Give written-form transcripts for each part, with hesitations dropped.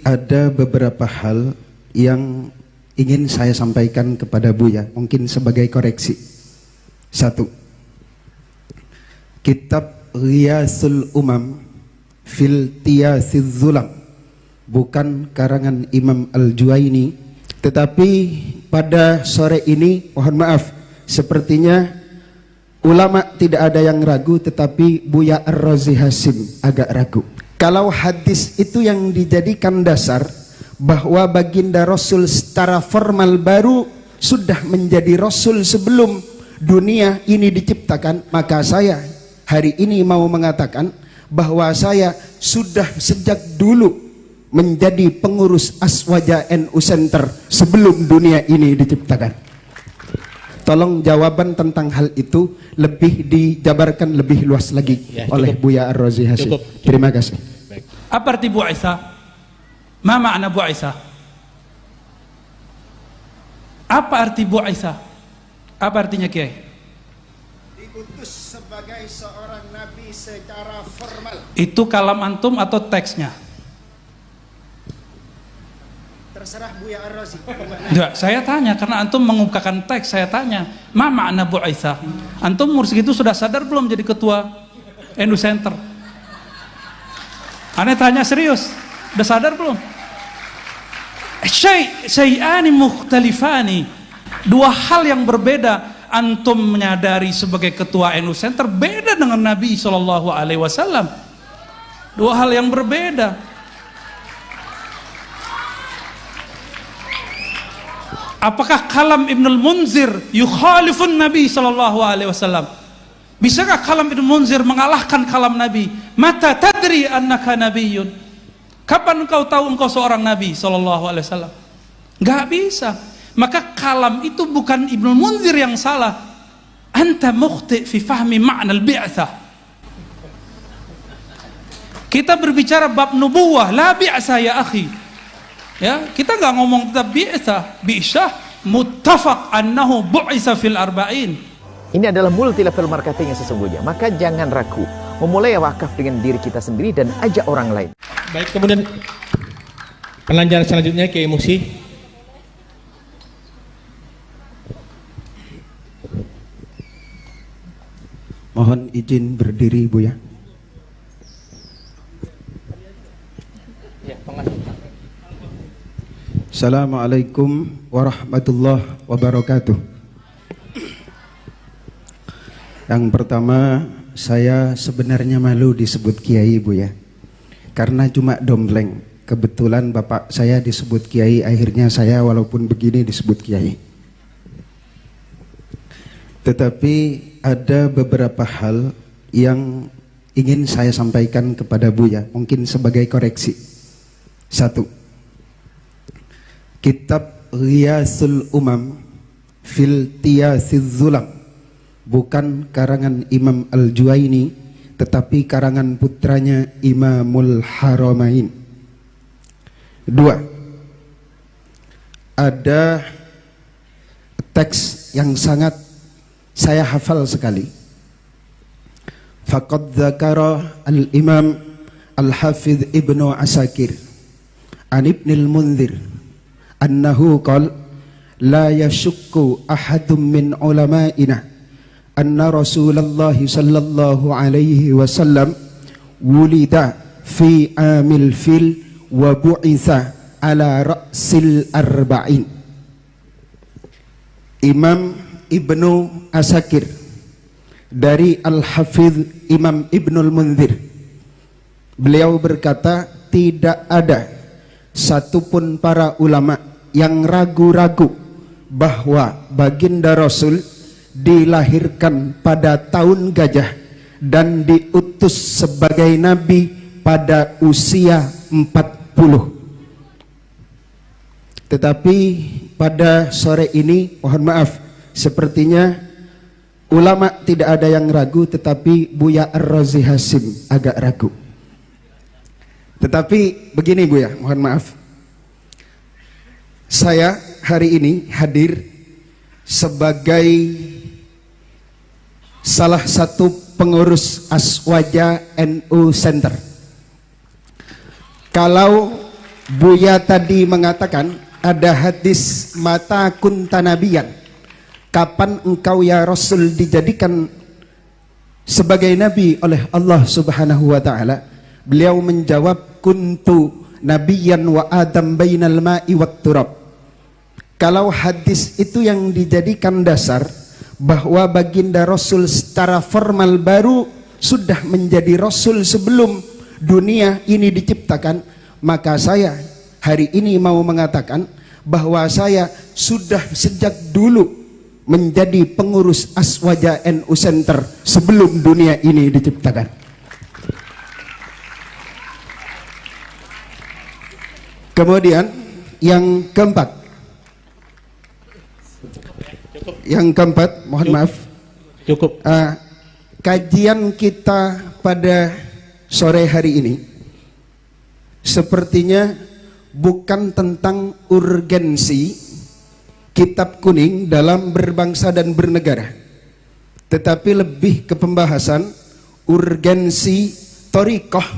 Ada beberapa hal yang ingin saya sampaikan kepada Buya, mungkin sebagai koreksi. Satu, kitab Ghiyasul Umam fil Tiyasiz Zulam bukan karangan Imam Al-Juwaini, tetapi pada sore ini, mohon maaf, sepertinya ulama tidak ada yang ragu, tetapi Buya Ar-Razi Hasim agak ragu. Kalau hadis itu yang dijadikan dasar bahwa baginda Rasul secara formal baru sudah menjadi Rasul sebelum dunia ini diciptakan, maka saya hari ini mau mengatakan bahwa saya sudah sejak dulu menjadi pengurus Aswaja NU Center sebelum dunia ini diciptakan. Tolong jawaban tentang hal itu lebih dijabarkan lebih luas lagi oleh Buya Ar-Razi Hasim. Terima kasih. Baik. Apa arti bu'isa? Ma makna bu'isa? Apa arti bu'isa? Apa artinya Kiai? Diutus sebagai seorang nabi secara formal. Itu kalam antum atau teksnya? Terserah Buya Ar-Razi. Enggak, saya tanya karena antum mengungkapkan teks, saya tanya, ma makna bu'isa? Antum umur segitu sudah sadar belum jadi ketua NU Center? Aneh tanya serius, udah sadar belum? Syai'ani mukhtalifani, dua hal yang berbeda. Antum menyadari sebagai ketua NU Center beda dengan Nabi SAW. Dua hal yang berbeda. Apakah kalam Ibnul Munzir yukhalifun Nabi SAW? Bisakah kalam Ibnul Munzir mengalahkan kalam Nabi? Mata tadri annaka nabiyyun. Kapan engkau tahu engkau seorang Nabi SAW? Gak bisa. Maka kalam itu bukan Ibnul Munzir yang salah. Anta mukhti fi fahmi ma'nal bi'tsah. Kita berbicara bab nubuwah, la bi'tsah ya akhi. Ya, kita nggak ngomong tentang bi'tsah, muttafaq annahu bu'isa fil arba'in. Ini adalah multi level marketing yang sesungguhnya. Maka jangan ragu memulai wakaf dengan diri kita sendiri dan ajak orang lain. Baik, kemudian pelajaran selanjutnya Kiai Musi. Mohon izin berdiri, Buya. Assalamualaikum warahmatullahi wabarakatuh. Yang pertama, saya sebenarnya malu disebut Kiai, Buya, karena cuma dompleng. Kebetulan bapak saya disebut Kiai, akhirnya saya walaupun begini disebut Kiai. Tetapi ada beberapa hal yang ingin saya sampaikan kepada Buya, mungkin sebagai koreksi. Satu, kitab Ghiyasul Umam fil Tiyasiz Zulam bukan karangan Imam Al-Juwaini, tetapi karangan putranya Imamul Haramain. Dua, ada teks yang sangat saya hafal sekali. Faqad dzakara al-Imam Al-Hafidh Ibnu Asakir an Ibnil Munzir annahu qala la yashukku ahadun min ulama'ina anna Rasulullah sallallahu alaihi wasallam wulida fi amil fil wa bu'itha ala ra'sil arba'in. Imam Ibnu Asakir dari Al-Hafidh Imam Ibnul Munzir, beliau berkata, tidak ada satupun para ulama yang ragu-ragu bahwa baginda Rasul dilahirkan pada tahun gajah dan diutus sebagai nabi pada usia 40. Tetapi pada sore ini, mohon maaf, sepertinya ulama tidak ada yang ragu, tetapi Buya Ar-Razi Hasim agak ragu. Tetapi begini Buya, mohon maaf, saya hari ini hadir sebagai salah satu pengurus Aswaja NU Center. Kalau Buya tadi mengatakan ada hadis mata kunta nabiyan, kapan engkau ya Rasul dijadikan sebagai nabi oleh Allah Subhanahu wa taala? Beliau menjawab, kuntu nabiyan wa adam bainal ma'i wat turab. Kalau hadis itu yang dijadikan dasar bahwa baginda Rasul secara formal baru sudah menjadi Rasul sebelum dunia ini diciptakan, maka saya hari ini mau mengatakan bahwa saya sudah sejak dulu menjadi pengurus Aswaja NU Center sebelum dunia ini diciptakan. Kemudian yang keempat, mohon maaf, Cukup. kajian kita pada sore hari ini sepertinya bukan tentang urgensi kitab kuning dalam berbangsa dan bernegara, tetapi lebih ke pembahasan urgensi thariqah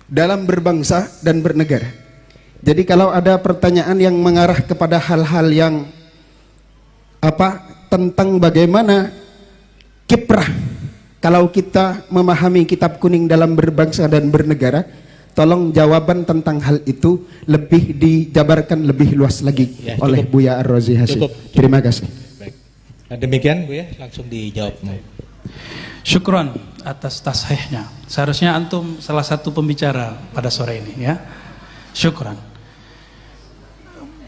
dalam berbangsa dan bernegara. Jadi kalau ada pertanyaan yang mengarah kepada hal-hal yang tentang bagaimana kiprah kalau kita memahami kitab kuning dalam berbangsa dan bernegara, tolong jawaban tentang hal itu lebih dijabarkan lebih luas lagi Ya, oleh Buya Ar-Razi Hasyim. Terima kasih. Baik. Nah, demikian Bu ya, langsung dijawab. Syukron atas tasihnya. Seharusnya antum salah satu pembicara pada sore ini ya. Syukron.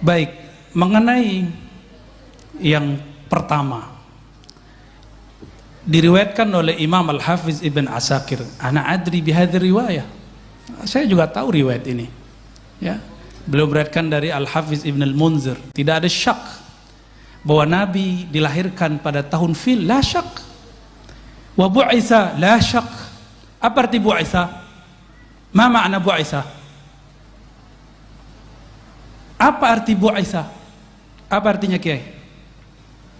Baik, mengenai yang pertama diriwayatkan oleh Imam Al-Hafiz Ibn Asakir, ana adri bihadhi riwayah. Saya juga tahu riwayat ini. Ya. Beliau beriwayatkan dari Al-Hafiz Ibn Al-Munzir, tidak ada syak bahwa Nabi dilahirkan pada tahun fil, la syak. Wa bu'itsa, la syak. Apa arti bu'itsa? Ma makna bu'itsa? Apa arti bu'itsa? Apa artinya Kiai?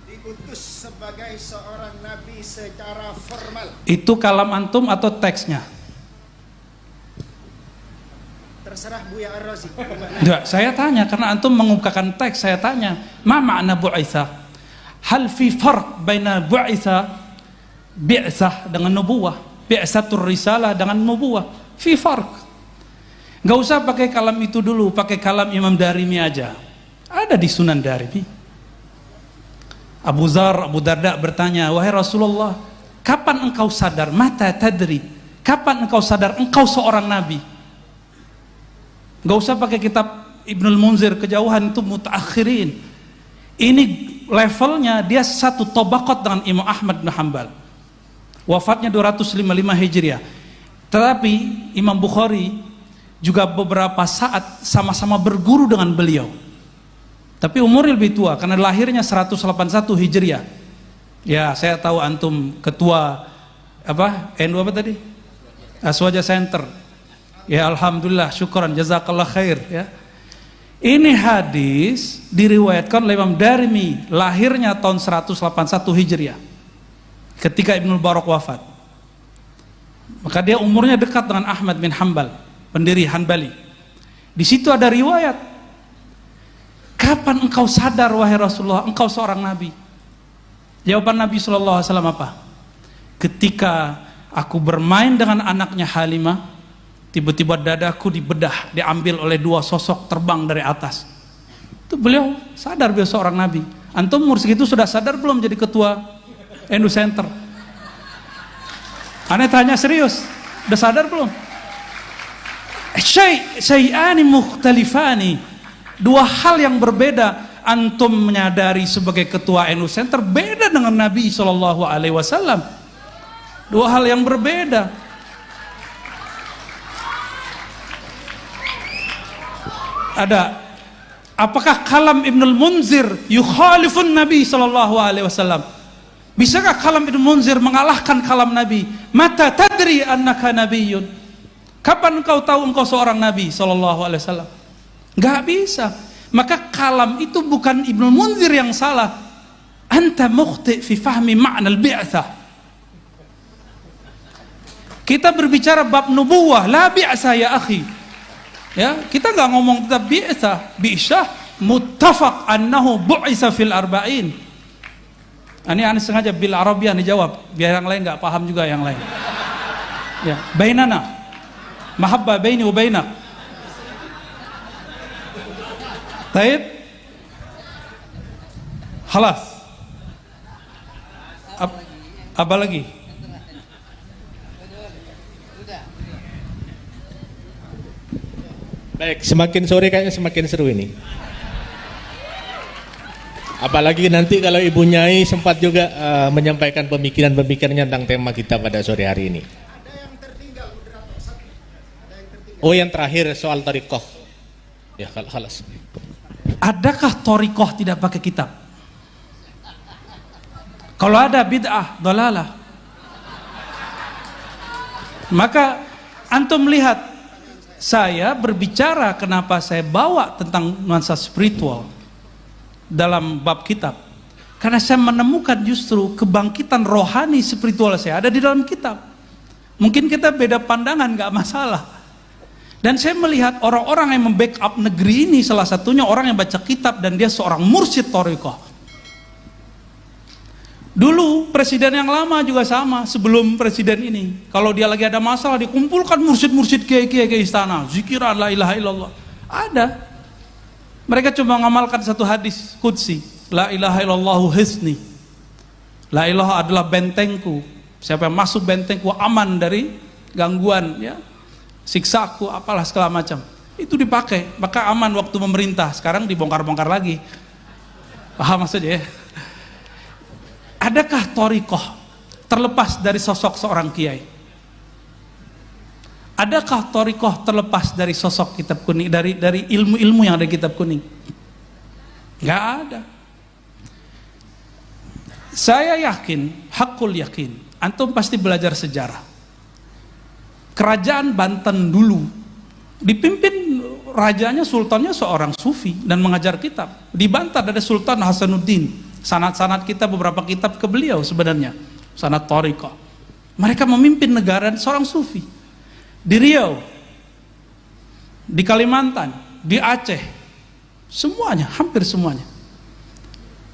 Diutus sebagai seorang nabi secara formal. Itu kalam antum atau teksnya? Terserah Buya Ar-Razi. Enggak, saya tanya karena antum mengungkapkan teks, saya tanya, ma makna bu'itsa? Hal fi farq baina bu'itsa bi'tsah dengan nubuwah, bi'tsatur risalah dengan nubuwah, fi farq. Enggak usah pakai kalam itu dulu, pakai kalam Imam Darimi aja. Ada di Sunan Darimi. Abu Darda bertanya, wahai Rasulullah, kapan engkau sadar? Mata tadri, kapan engkau sadar engkau seorang nabi? Gak usah pakai kitab Ibnul Munzir, kejauhan itu mutaakhirin. Ini levelnya dia satu tobakot dengan Imam Ahmad bin Hanbal. Wafatnya 255 Hijriah. Tetapi Imam Bukhari juga beberapa saat sama-sama berguru dengan beliau. Tapi umurnya lebih tua karena lahirnya 181 Hijriah. Ya, saya tahu antum ketua NU apa tadi? Aswaja Center. Ya, alhamdulillah, syukran, jazakallah khair ya. Ini hadis diriwayatkan oleh Imam Darimi, lahirnya tahun 181 Hijriah. Ketika Ibnu Barak wafat. Maka dia umurnya dekat dengan Ahmad bin Hanbal, pendiri Hanbali. Di situ ada riwayat, kapan engkau sadar wahai Rasulullah engkau seorang nabi? Jawaban Nabi SAW apa? Ketika aku bermain dengan anaknya Halimah, tiba-tiba dadaku dibedah, diambil oleh dua sosok terbang dari atas. Itu beliau sadar beliau seorang nabi. Antum umur segitu sudah sadar belum jadi ketua NU Center? Aneh tanya serius, udah sadar belum? Syai'ani mukhtalifani, dua hal yang berbeda. Antum menyadari sebagai ketua NU Center beda dengan Nabi SAW. Dua hal yang berbeda. Ada, apakah kalam Ibnul Munzir yukhalifun Nabi SAW? Bisakah kalam Ibnul Munzir mengalahkan kalam Nabi? Mata tadri annaka nabiyyun, kapan engkau tahu engkau seorang Nabi SAW? Gak bisa. Maka kalam itu bukan Ibnul Munzir yang salah. Anta mukhti fi fahmi ma'na al-bi'tsah. Kita berbicara bab nubuwah, la bi'tsah ya akhi. Ya, kita nggak ngomong tetap bi'sa muttafaq annahu bu'isa fil arba'in. Ini aneh sengaja bil Arabian dijawab biar yang lain nggak paham juga yang lain. Ya, bainana mahabbah baini wa bainak. Taib. Halas. Apa lagi? Baik, semakin sore kayaknya semakin seru ini. Apalagi nanti kalau Ibu Nyai sempat juga menyampaikan pemikiran-pemikirannya tentang tema kita pada sore hari ini. Oh, yang terakhir soal thariqah. Ya, khalas. Adakah thariqah tidak pakai kitab? Kalau ada bid'ah, dalalah. Maka antum lihat saya berbicara kenapa saya bawa tentang nuansa spiritual dalam bab kitab. Karena saya menemukan justru kebangkitan rohani spiritual saya ada di dalam kitab. Mungkin kita beda pandangan, gak masalah. Dan saya melihat orang-orang yang membackup negeri ini, salah satunya orang yang baca kitab dan dia seorang mursyid thariqah. Dulu presiden yang lama juga sama, sebelum presiden ini, kalau dia lagi ada masalah dikumpulkan mursyid-mursyid kiai-kiai ke istana, zikiran la ilaha illallah. Ada. Mereka cuma ngamalkan satu hadis qudsi, la ilaha illallahu hisni. La ilaha adalah bentengku. Siapa yang masuk bentengku aman dari gangguan, ya, siksaku, apalah segala macam. Itu dipakai, maka aman waktu memerintah. Sekarang dibongkar-bongkar lagi. Paham maksudnya ya? Adakah thariqah terlepas dari sosok seorang kiai? Adakah thariqah terlepas dari sosok kitab kuning, dari ilmu-ilmu yang ada di kitab kuning? Gak ada. Saya yakin, hakul yakin, antum pasti belajar sejarah. Kerajaan Banten dulu dipimpin rajanya, sultannya seorang sufi dan mengajar kitab. Di Banten ada Sultan Hasanuddin. Sanad-sanad kita, beberapa kitab ke beliau sebenarnya, sanad thariqah. Mereka memimpin negara seorang sufi. Di Riau, di Kalimantan, di Aceh, semuanya, hampir semuanya,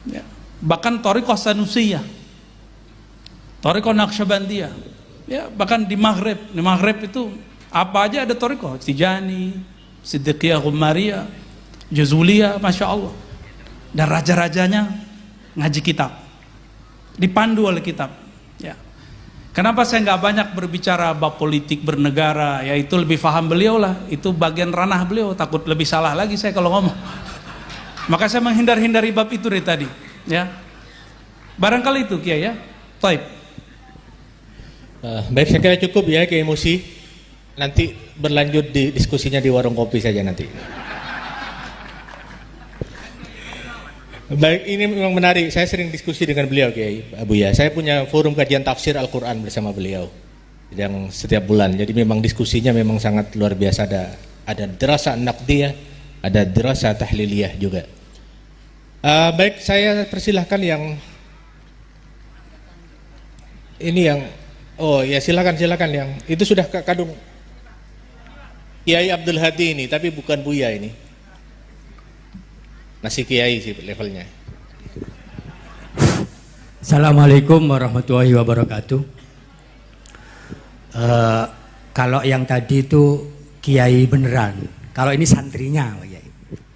ya. Bahkan thariqah Sanusiyah, thariqah Naqsyabandiyah, ya. Bahkan di Maghrib itu apa aja ada thariqah, Tijani, Siddiqiyah, Ghumariyah, Jazuliyah, Masya Allah. Dan raja-rajanya ngaji kitab, dipandu oleh kitab, ya. Kenapa saya nggak banyak berbicara bab politik bernegara, ya itu lebih paham beliau lah, itu bagian ranah beliau, takut lebih salah lagi saya kalau ngomong. Maka saya menghindari bab itu dari tadi, ya. Barangkali itu Kiai, ya. Taib. Baik, saya kira cukup ya Kiai Musi. Nanti berlanjut di diskusinya di warung kopi saja nanti. Baik, ini memang menarik. Saya sering diskusi dengan beliau, Kiai Buya. Saya punya forum kajian tafsir Al-Quran bersama beliau yang setiap bulan. Jadi memang diskusinya memang sangat luar biasa. Ada dirasa naqdiyah, ada dirasa tahliliyah juga. Baik, saya persilahkan yang ini yang, oh ya silakan yang itu sudah kadung Kiai Abdul Hadi ini, tapi bukan Buya ini. Masih kiai sih levelnya. Assalamualaikum warahmatullahi wabarakatuh. Kalau yang tadi itu kiai beneran, kalau ini santrinya,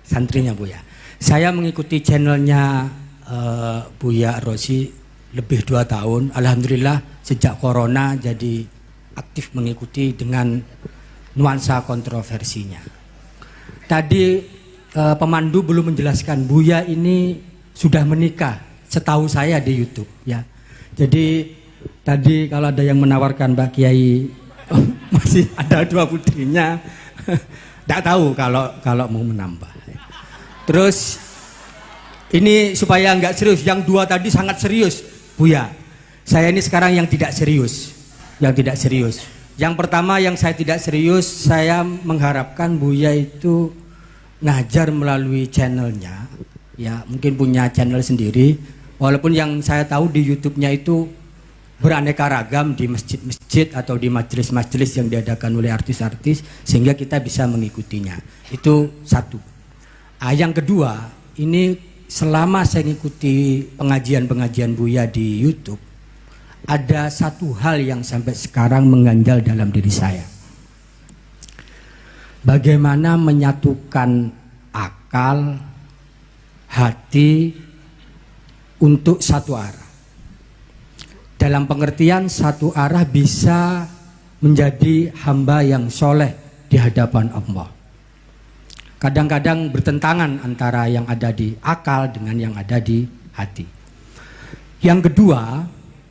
santrinya Buya. Saya mengikuti channelnya Buya Rosi lebih 2 tahun. Alhamdulillah sejak corona jadi aktif mengikuti dengan nuansa kontroversinya. Tadi pemandu belum menjelaskan, Buya ini sudah menikah setahu saya di YouTube, ya. Jadi tadi kalau ada yang menawarkan Mbak Kiai masih ada 2 putrinya, tidak tahu kalau mau menambah. Terus ini supaya nggak serius, yang 2 tadi sangat serius, Buya. Saya ini sekarang yang tidak serius, Yang pertama yang saya tidak serius, saya mengharapkan Buya itu ngajar melalui channelnya, ya mungkin punya channel sendiri. Walaupun yang saya tahu di YouTube-nya itu beraneka ragam di masjid-masjid atau di majelis-majelis yang diadakan oleh artis-artis sehingga kita bisa mengikutinya. Itu satu. Yang kedua, ini selama saya mengikuti pengajian-pengajian Buya di YouTube, ada satu hal yang sampai sekarang mengganjal dalam diri saya. Bagaimana menyatukan akal, hati untuk satu arah. Dalam pengertian satu arah bisa menjadi hamba yang soleh di hadapan Allah. Kadang-kadang bertentangan antara yang ada di akal dengan yang ada di hati. Yang kedua,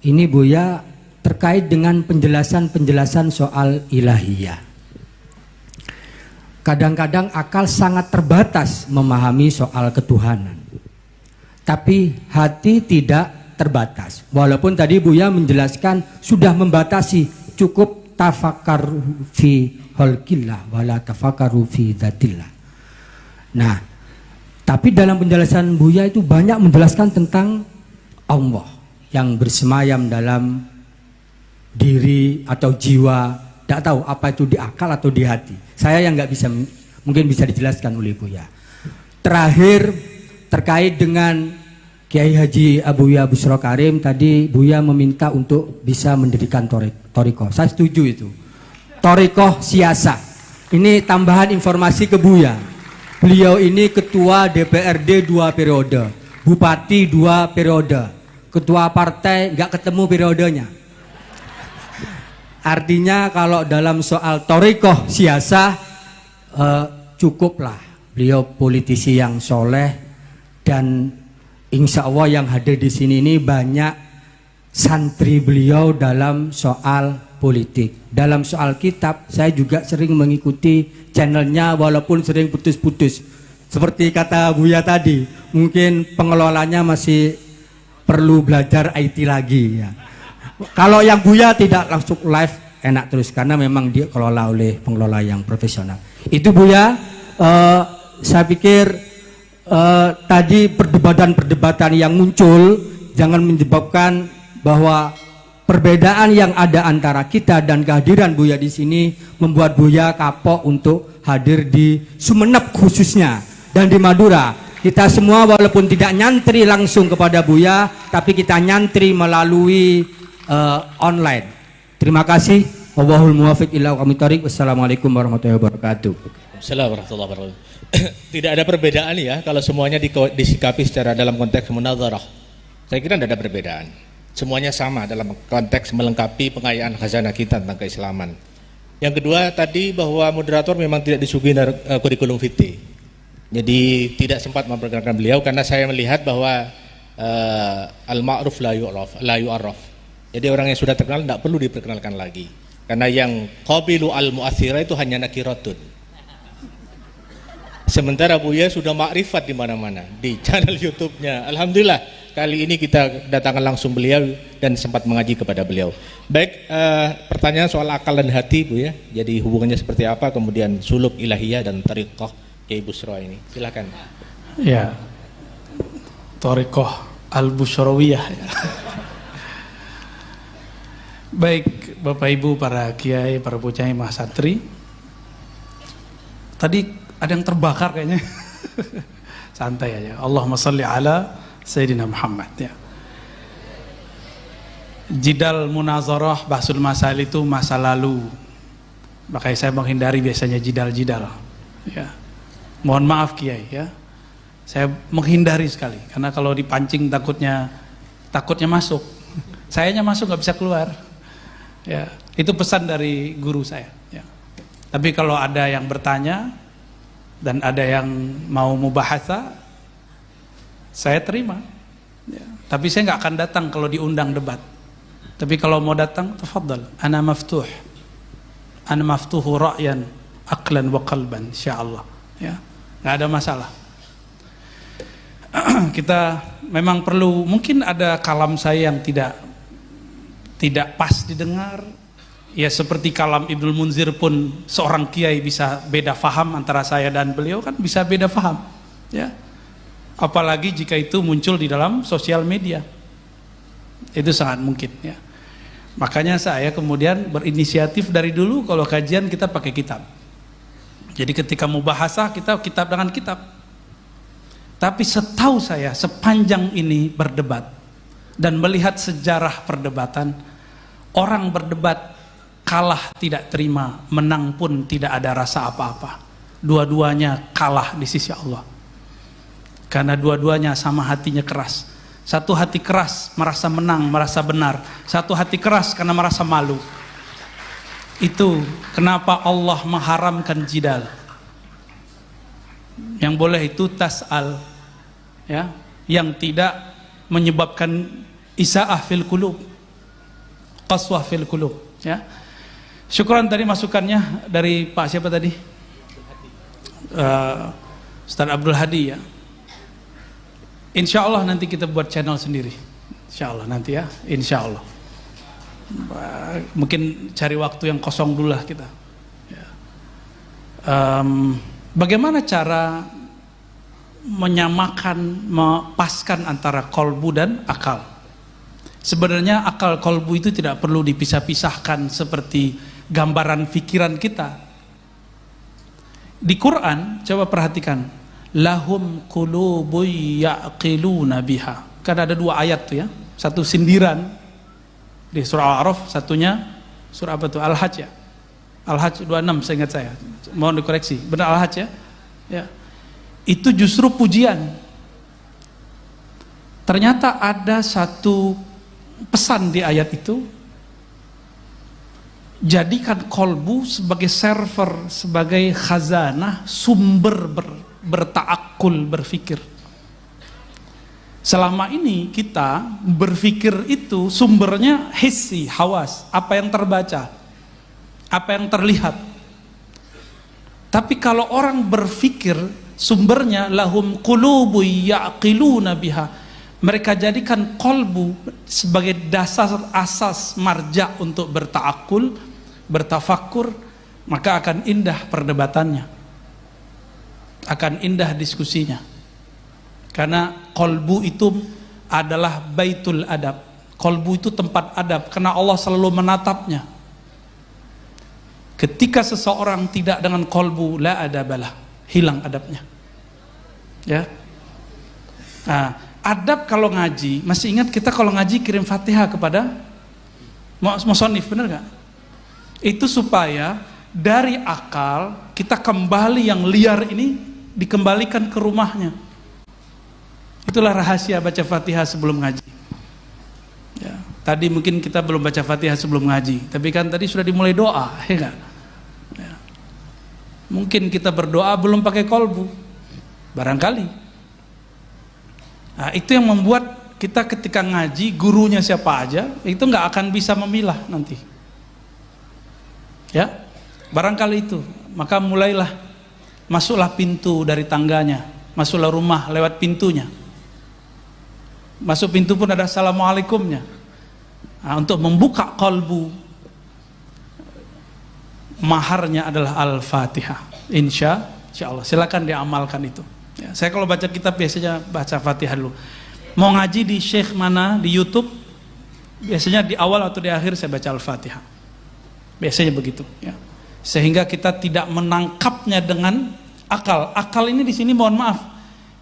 ini Buya terkait dengan penjelasan-penjelasan soal ilahiyah. Kadang-kadang akal sangat terbatas memahami soal ketuhanan. Tapi hati tidak terbatas. Walaupun tadi Buya menjelaskan sudah membatasi, cukup tafakkaru fi khalqillah wala tafakkaru fi dzatillah. Nah, tapi dalam penjelasan Buya itu banyak menjelaskan tentang Allah yang bersemayam dalam diri atau jiwa. Tidak tahu apa itu di akal atau di hati. Saya yang nggak bisa, mungkin bisa dijelaskan oleh Buya. Terakhir terkait dengan Kiai Haji Abuya Bushro Karim, tadi Buya meminta untuk bisa mendirikan torikoh. Saya setuju itu. Torikoh siasa. Ini tambahan informasi ke Buya. Beliau ini ketua DPRD 2 periode, bupati 2 periode, ketua partai nggak ketemu periodenya. Artinya kalau dalam soal torikoh siasa cukuplah beliau politisi yang soleh, dan insya Allah yang hadir di sini ini banyak santri beliau dalam soal politik. Dalam soal kitab saya juga sering mengikuti channelnya walaupun sering putus-putus. Seperti kata Buya tadi, mungkin pengelolanya masih perlu belajar IT lagi ya. Kalau yang Buya tidak langsung live enak terus karena memang dia kelola oleh pengelola yang profesional. Itu Buya, saya pikir tadi perdebatan-perdebatan yang muncul jangan menyebabkan bahwa perbedaan yang ada antara kita dan kehadiran Buya di sini membuat Buya kapok untuk hadir di Sumeneb khususnya dan di Madura. Kita semua walaupun tidak nyantri langsung kepada Buya, tapi kita nyantri melalui online. Terima kasih. Wallahul muwaffiq ila aqwamit thoriq. Wassalamualaikum warahmatullahi wabarakatuh. Assalamualaikum warahmatullahi wabarakatuh. Tidak ada perbedaan ya kalau semuanya disikapi secara dalam konteks munadharah. Saya kira tidak ada perbedaan. Semuanya sama dalam konteks melengkapi pengayaan khazanah kita tentang keislaman. Yang kedua tadi bahwa moderator memang tidak disuguhi kurikulum vitae. Jadi tidak sempat memperkenalkan beliau karena saya melihat bahwa al-ma'ruf la yu'arraf. Jadi orang yang sudah terkenal tidak perlu diperkenalkan lagi. Karena yang qabilu al-mu'athira itu hanya nakiratun. Sementara Buya sudah makrifat di mana-mana di channel YouTube-nya. Alhamdulillah kali ini kita datangkan langsung beliau dan sempat mengaji kepada beliau. Baik, pertanyaan soal akal dan hati Buya. Jadi hubungannya seperti apa? Kemudian suluk ilahiyah dan tariqah Kiai Bushro ini. Silakan. Ya, tariqah al-Bushrawiyah. Baik, Bapak Ibu, para kiai, para bocah mahasantri. Tadi ada yang terbakar kayaknya. Santai aja. Allahumma shalli ala Sayyidina Muhammad ya. Jidal munazarah bahsul masail itu masa lalu. Makanya saya menghindari biasanya jidal-jidal. Ya. Mohon maaf Kiai ya. Saya menghindari sekali karena kalau dipancing takutnya masuk. Sayanya masuk nggak bisa keluar. Ya, itu pesan dari guru saya ya. Tapi kalau ada yang bertanya dan ada yang mau mubahasa, saya terima ya. Tapi saya nggak akan datang kalau diundang debat. Tapi kalau mau datang, tafadhal, ana maftuhu ra'yan aqlan wa qalban insyaallah ya. Nggak ada masalah. Kita memang perlu, mungkin ada kalam saya yang tidak pas didengar ya, seperti kalam Ibnul Munzir pun seorang kiai bisa beda faham antara saya dan beliau, kan bisa beda faham ya, apalagi jika itu muncul di dalam sosial media, itu sangat mungkin ya. Makanya saya kemudian berinisiatif dari dulu kalau kajian kita pakai kitab. Jadi ketika mubahasah kita kitab dengan kitab. Tapi setahu saya sepanjang ini berdebat dan melihat sejarah perdebatan, orang berdebat kalah tidak terima, menang pun tidak ada rasa apa-apa. Dua-duanya kalah di sisi Allah. Karena dua-duanya sama hatinya keras. Satu hati keras merasa menang, merasa benar. Satu hati keras karena merasa malu. Itu kenapa Allah mengharamkan jidal. Yang boleh itu tas'al, ya, yang tidak menyebabkan isa'ah fil qulub, qaswah fil qulub, ya. Syukran tadi masukannya dari Pak siapa tadi? Ustaz Abdul Hadi, ya. Insya Allah nanti kita buat channel sendiri. Insya Allah nanti, ya. Insya Allah. Mungkin cari waktu yang kosong dulu lah kita. Ya. Bagaimana cara menyamakan, mepaskan antara kolbu dan akal? Sebenarnya akal kolbu itu tidak perlu dipisah-pisahkan seperti gambaran pikiran kita. Di Quran, coba perhatikan, lahum qulubu ya'qiluna biha. Kan ada dua ayat tuh, ya. Satu sindiran di surah Al-A'raf, satunya surah apa tuh? Al-Hajj, ya. Al-Hajj 26 seingat saya. Mohon dikoreksi. Benar Al-Hajj, ya? Ya. Itu justru pujian. Ternyata ada satu pesan di ayat itu. Jadikan kolbu sebagai server, sebagai khazanah, sumber berta'akul, berfikir. Selama ini kita berfikir itu sumbernya hissi, hawas, apa yang terbaca, apa yang terlihat. Tapi kalau orang berfikir, sumbernya lahum qulubu ya'qiluna biha. Mereka jadikan kolbu sebagai dasar asas marja untuk berta'akul, bertafakur, maka akan indah perdebatannya, akan indah diskusinya. Karena kolbu itu adalah baitul adab. Kolbu itu tempat adab, karena Allah selalu menatapnya. Ketika seseorang tidak dengan kolbu, la adabalah, hilang adabnya. Ya. Nah, adab kalau ngaji, masih ingat kita kalau ngaji kirim Fatihah kepada musonif, benar gak? Itu supaya dari akal kita kembali yang liar ini dikembalikan ke rumahnya. Itulah rahasia baca Fatihah sebelum ngaji. Ya, tadi mungkin kita belum baca Fatihah sebelum ngaji, tapi kan tadi sudah dimulai doa, ya enggak? Ya. Mungkin kita berdoa belum pakai kolbu, barangkali. Nah, itu yang membuat kita ketika ngaji, gurunya siapa aja, itu nggak akan bisa memilah nanti. Ya, barangkali itu. Maka mulailah, masuklah pintu dari tangganya, masuklah rumah lewat pintunya. Masuk pintu pun ada assalamualaikumnya. Nah, untuk membuka kolbu, maharnya adalah Al-Fatihah. Insya Allah, silakan diamalkan itu. Ya, saya kalau baca kitab biasanya baca Fatihah dulu. Mau ngaji di syekh mana di YouTube, biasanya di awal atau di akhir saya baca Al-Fatihah. Biasanya begitu. Ya. Sehingga kita tidak menangkapnya dengan akal. Akal ini di sini mohon maaf.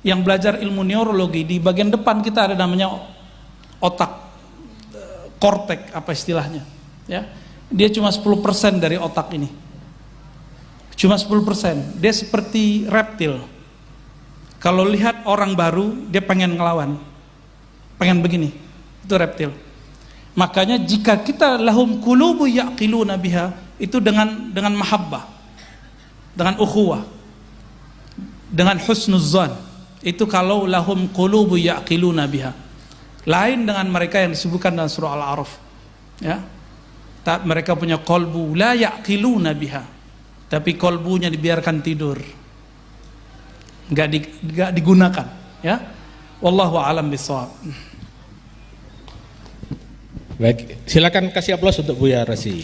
Yang belajar ilmu neurologi, di bagian depan kita ada namanya otak, kortek apa istilahnya, ya. Dia cuma 10% dari otak ini, cuma 10%. Dia seperti reptil. Kalau lihat orang baru, dia pengen ngelawan, pengen begini, itu reptil. Makanya jika kita lahum qulubu ya'qiluna biha, itu dengan mahabbah, dengan ukhuwah, dengan husnuzzan. Itu kalau lahum qulubu ya'qiluna biha. Lain dengan mereka yang disebutkan dalam surah Al-A'raf. Ya. Mereka punya kolbu la ya'qiluna biha. Tapi kolbunya dibiarkan tidur. Enggak digunakan, ya. Wallahu a'lam bishawab. Baik, silakan kasih aplaus untuk Buya Rosi.